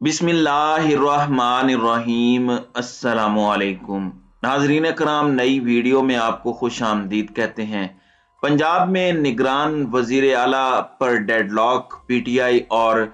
बिस्मिल्लाहिर्रहमानिर्रहीम। अस्सलामुअलैकुम नाजरीन कराम, नई वीडियो में आपको खुश आमदीद कहते हैं। पंजाब में निगरान वजीर आला पर डेडलॉक, पीटीआई और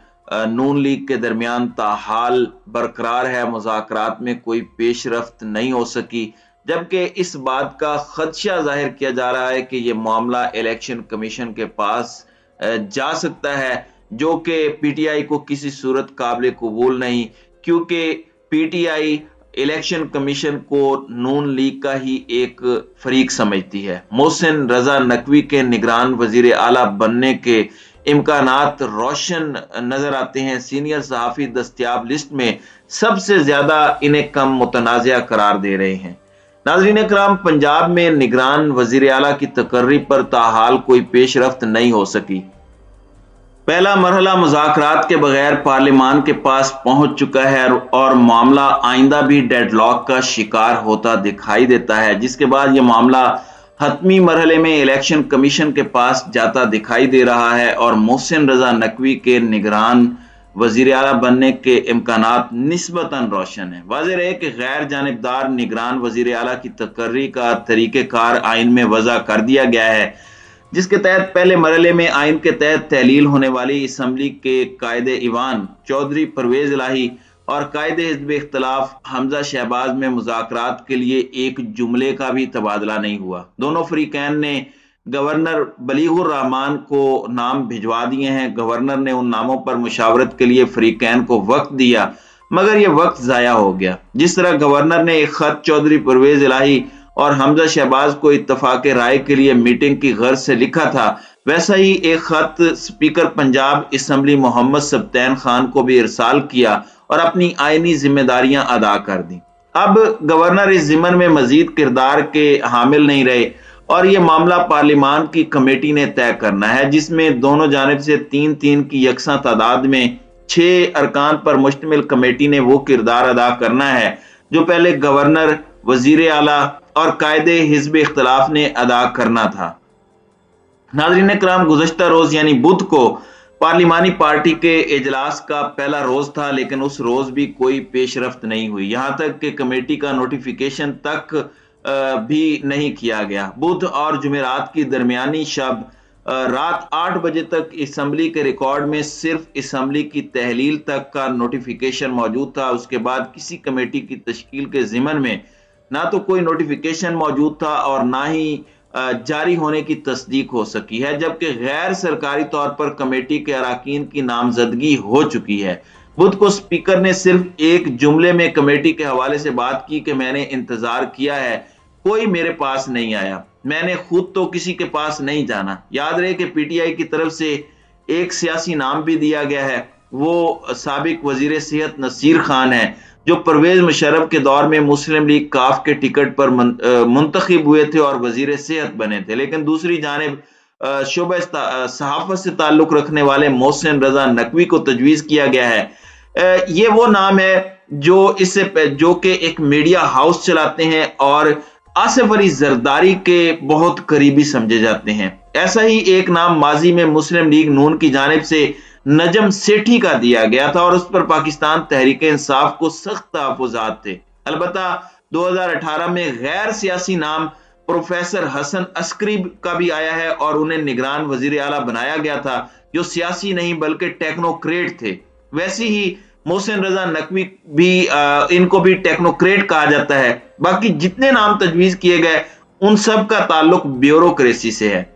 नून लीग के दरमियान ताहाल बरकरार है। मुज़ाकरात में कोई पेशरफ्त नहीं हो सकी, जबकि इस बात का खदशा जाहिर किया जा रहा है कि यह मामला इलेक्शन कमीशन के पास जा सकता है, जो कि पीटीआई को किसी सूरत काबिल कबूल नहीं, क्योंकि पीटीआई इलेक्शन कमीशन को नून लीग का ही एक फरीक समझती है। मोहसिन रजा नकवी के निगरान वजीर आला बनने के इम्कानात रोशन नजर आते हैं। सीनियर सहाफी दस्तयाब लिस्ट में सबसे ज्यादा इन्हें कम मुतनाज़ा करार दे रहे हैं। नाज़रीन इकराम, पंजाब में निगरान वजीर आला की तकर्री पर ताहाल कोई पेशरफ्त नहीं हो सकी। पहला मरहला मुज़ाकरात के बगैर पार्लियामान के पास पहुंच चुका है और मामला आइंदा भी डेडलॉक का शिकार होता दिखाई देता है, जिसके बाद यह मामला हतमी मरहले में इलेक्शन कमीशन के पास जाता दिखाई दे रहा है और मोहसिन रजा नकवी के निगरान वजीर आला बनने के इम्कानात निस्बतन रोशन है। वाज़ेह है कि गैर जानिबदार निगरान वजीर आला की तकर्री का तरीक़ेकार आइन में वज़ा कर दिया गया है, जिसके तहत पहले मरहले में आइन के तहत तहलील होने वाली असम्बली के कायदे ईवान चौधरी परवेज इलाही और कायदे हिज़्ब इख्तिलाफ हमजा शहबाज में मुज़ाकरात के लिए एक जुमले का भी तबादला नहीं हुआ। दोनों फरीकैन ने गवर्नर बलीगुर रहमान को नाम भिजवा दिए हैं। गवर्नर ने उन नामों पर मुशावरत के लिए फरीकैन को वक्त दिया, मगर यह वक्त ज़ाया हो गया। जिस तरह गवर्नर ने एक खत चौधरी परवेज इलाही और हमजा शहबाज को इत्तफाक राय के लिए मीटिंग की गर्ज से लिखा था, वैसा ही एक खत स्पीकर पंजाब असम्बली मोहम्मद सब्तैन खान को भी इरसाल किया और अपनी आईनी जिम्मेदारियां अदा कर दी। अब गवर्नर इस जिम्मन में मजीद किरदार के हामिल नहीं रहे और यह मामला पार्लियामान की कमेटी ने तय करना है, जिसमें दोनों जानिब से 3-3 की यकसा तादाद में 6 अरकान पर मुश्तमिल कमेटी ने वो किरदार अदा करना है जो पहले गवर्नर, वजीर आला और कायदे हिज़्ब इख्तिलाफ ने अदा करना था। नाज़रीन कराम, गुज़श्ता रोज यानी बुध को पार्लिमानी पार्टी के इजलास का पहला रोज था, लेकिन उस रोज भी कोई पेशरफ्त नहीं हुई। यहां तक कि कमेटी का नोटिफिकेशन तक भी नहीं किया गया। बुध और जुमेरात की दरमियानी शब रात 8 बजे तक असम्बली के रिकॉर्ड में सिर्फ असम्बली की तहलील तक का नोटिफिकेशन मौजूद था। उसके बाद किसी कमेटी की तश्कील के ज़िमन में ना तो कोई नोटिफिकेशन मौजूद था और ना ही जारी होने की तस्दीक हो सकी है, जबकि गैर सरकारी तौर पर कमेटी के अराकीन की नामजदगी हो चुकी है। बुध को स्पीकर ने सिर्फ एक जुमले में कमेटी के हवाले से बात की कि मैंने इंतजार किया है, कोई मेरे पास नहीं आया, मैंने खुद तो किसी के पास नहीं जाना। याद रहे कि पीटीआई की तरफ से एक सियासी नाम भी दिया गया है, वो साबिक वजीर सेहत नसीर खान है, जो परवेज मुशर्रफ के दौर में मुस्लिम लीग काफ के टिकट पर मुंतखब हुए थे और वजीर सेहत बने थे। लेकिन दूसरी जानिब शोबे सहाफत से ताल्लुक रखने वाले मोहसिन रजा नकवी को तजवीज किया गया है। ये वो नाम है जो कि एक मीडिया हाउस चलाते हैं और आसिफ अली जरदारी के बहुत करीबी समझे जाते हैं। ऐसा ही एक नाम माजी में मुस्लिम लीग नून की जानिब से नजम सेठी का दिया गया था और उस पर पाकिस्तान तहरीक इंसाफ को सख्त तहफ़्फ़ुज़ात थे। अलबत्ता 2018 में गैर सियासी नाम प्रोफेसर हसन अस्करी का भी आया है और उन्हें निगरान वजीर आला बनाया गया था, जो सियासी नहीं बल्कि टेक्नोक्रेट थे। वैसे ही मोहसिन रजा नकवी भी इनको भी टेक्नोक्रेट कहा जाता है। बाकी जितने नाम तजवीज किए गए उन सब का ताल्लुक ब्यूरोक्रेसी से है।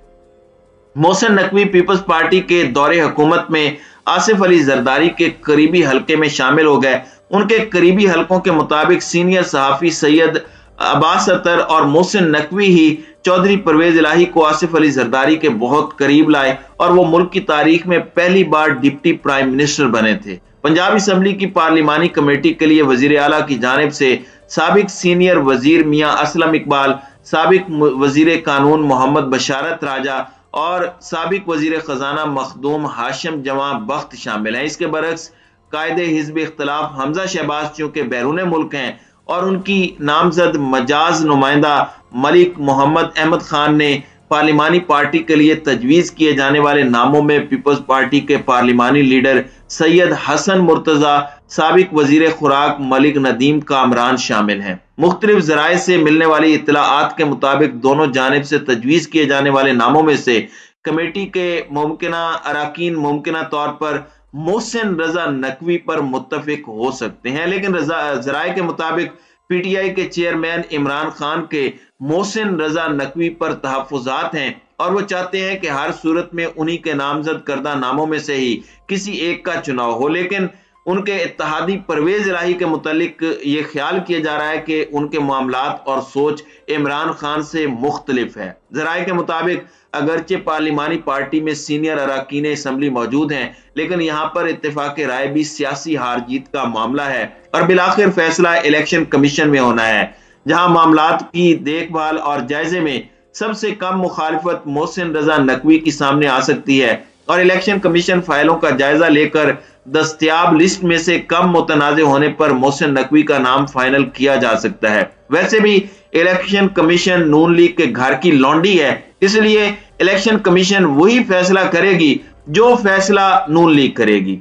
मोहसिन नकवी पीपल्स पार्टी के दौरे हुकूमत में आसिफ अली जरदारी के करीबी हलके में शामिल हो गए। उनके करीबी हलकों के मुताबिक सीनियर सहाफी सैयद अब्बास अतर और मोहसिन नकवी ही चौधरी परवेज इलाही को आसिफ अली जरदारी के बहुत करीब लाए और वो मुल्क की तारीख में पहली बार डिप्टी प्राइम मिनिस्टर बने थे। पंजाब असम्बली की पार्लिमानी कमेटी के लिए वजीर आला की जानिब से साबिक सीनियर वजीर मियां असलम इकबाल, साबिक वजीर कानून मोहम्मद बशारत राजा और साबिक वजीर खजाना मखदूम हाशिम जवां बख्त शामिल हैं। इसके बरक्स कायदे हिज़्ब इख्तिलाफ हमजा शहबाज चूंकि बैरून मुल्क हैं और उनकी नामजद मजाज नुमाइंदा मलिक मोहम्मद अहमद खान ने पार्लिमानी पार्टी के लिए तजवीज़ किए जाने वाले नामों में पीपल्स पार्टी के पार्लिमानी लीडर सैयद हसन मुर्तजा, साबिक वजीर खुराक मलिक नदीम कामरान शामिल हैं। मुख्तलिफ ज़राए से मिलने वाली इत्तलाआत के मुताबिक दोनों जानिब से तजवीज़ किए जाने वाले नामों में से कमेटी के मुमकिना अरकान मुमकिना तौर पर मोहसिन रजा नकवी पर मुत्तफिक हो सकते हैं, लेकिन ज़राए के मुताबिक पीटीआई के चेयरमैन इमरान खान के मोहसिन रजा नकवी पर तहफ़्फ़ुज़ात हैं और वो चाहते हैं कि हर सूरत में उन्हीं के नामजद करदा नामों में से ही किसी एक का चुनाव हो, लेकिन उनके इत्तेहादी परवेज इलाही के मुतालिक ये ख्याल किया जा रहा है कि उनके मामलात और सोच इमरान खान से मुख्तलिफ है। ज़राए के मुताबिक अगरचे पार्लिमानी पार्टी में सीनियर अरकान असम्बली मौजूद हैं, लेकिन यहाँ पर इत्तेफाक राय भी सियासी हार जीत का मामला है और बिलाखिर फैसला इलेक्शन कमीशन में होना है, जहाँ मामलात की देखभाल और जायजे में सबसे कम मुखालिफत मोहसिन रजा नकवी की सामने आ सकती है और इलेक्शन कमीशन फाइलों का जायजा लेकर दस्तयाब लिस्ट में से कम मुतनाज़ होने पर मोहसिन नकवी का नाम फाइनल किया जा सकता है। वैसे भी इलेक्शन कमीशन नून लीग के घर की लौंडी है, इसलिए इलेक्शन कमीशन वही फैसला करेगी जो फैसला नून लीग करेगी।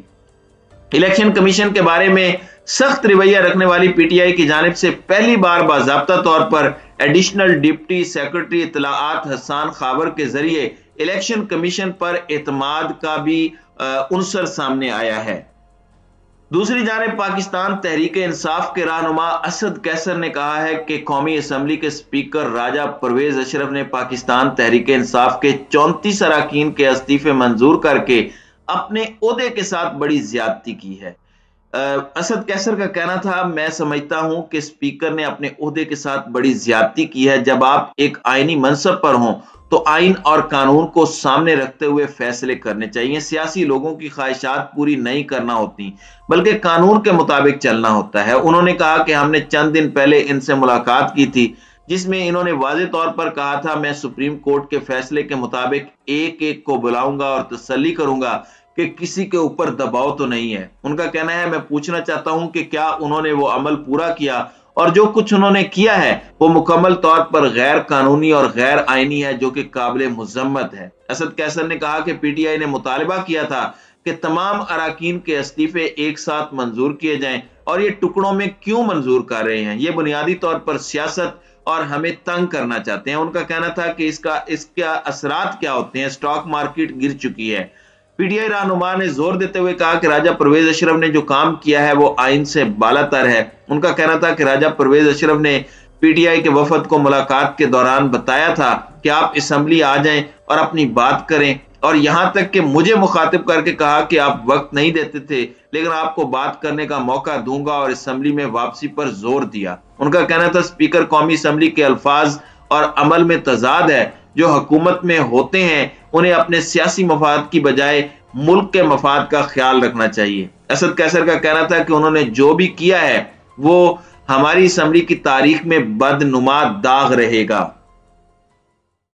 इलेक्शन कमीशन के बारे में सख्त रवैया रखने वाली पीटीआई की जानिब से पहली बार बाज़ाब्ता तौर पर एडिशनल डिप्टी सेक्रेटरी इत्तलाआत हसन खाबर के जरिए इलेक्शन कमीशन पर एतमाद का भी उनसर सामने आया है। दूसरी जानिब पाकिस्तान तहरीक इंसाफ के रहनुमा असद कैसर ने कहा है कि कौमी असम्बली के स्पीकर राजा परवेज अशरफ ने पाकिस्तान तहरीक इंसाफ के 34 अरकान के इस्तीफे मंजूर करके अपने ओहदे के साथ बड़ी ज्यादती की है। असद कैसर का कहना था, मैं समझता हूं कि स्पीकर ने अपने ओहदे के साथ बड़ी ज्यादती की है। जब आप एक आईनी मनसब पर हों तो आइन और कानून को सामने रखते हुए फैसले करने चाहिए। सियासी लोगों की ख्वाहिशात पूरी नहीं करना होती, बल्कि कानून के मुताबिक चलना होता है। उन्होंने कहा कि हमने चंद दिन पहले इनसे मुलाकात की थी, जिसमें इन्होंने वाज़े तौर पर कहा था, मैं सुप्रीम कोर्ट के फैसले के मुताबिक एक एक को बुलाऊंगा और तसल्ली करूंगा कि किसी के ऊपर दबाव तो नहीं है। उनका कहना है, मैं पूछना चाहता हूं कि क्या उन्होंने वो अमल पूरा किया और जो कुछ उन्होंने किया है वो मुकम्मल तौर पर गैर कानूनी और गैर आईनी है, जो कि काबिल मुज़म्मत है। असद कैसर ने कहा कि पीटीआई ने मुतालबा किया था कि तमाम अरकान के इस्तीफे एक साथ मंजूर किए जाएं और ये टुकड़ों में क्यों मंजूर कर रहे हैं, ये बुनियादी तौर पर सियासत और हमें तंग करना चाहते हैं। उनका कहना था कि इसका असरात क्या होते हैं, स्टॉक मार्केट गिर चुकी है। पीटीआई रहनुमा ने जोर देते हुए कहा कि राजा परवेज अशरफ ने जो काम किया है वो आइन से बालातर है। उनका कहना था कि राजा परवेज अशरफ ने पीटीआई के वफद को मुलाकात के दौरान बताया था कि आप असम्बली आ जाएं और अपनी बात करें, और यहां तक कि मुझे मुखातिब करके कहा कि आप वक्त नहीं देते थे, लेकिन आपको बात करने का मौका दूंगा, और असम्बली में वापसी पर जोर दिया। उनका कहना था, स्पीकर कौमी असम्बली के अल्फाज और अमल में तजाद है। जो हुकूमत में होते हैं उन्हें अपने सियासी मफाद की बजाय मुल्क के मफाद का ख्याल रखना चाहिए। असद कैसर का कहना था कि उन्होंने जो भी किया है वो हमारी असम्बली की तारीख में बदनुमा दाग रहेगा।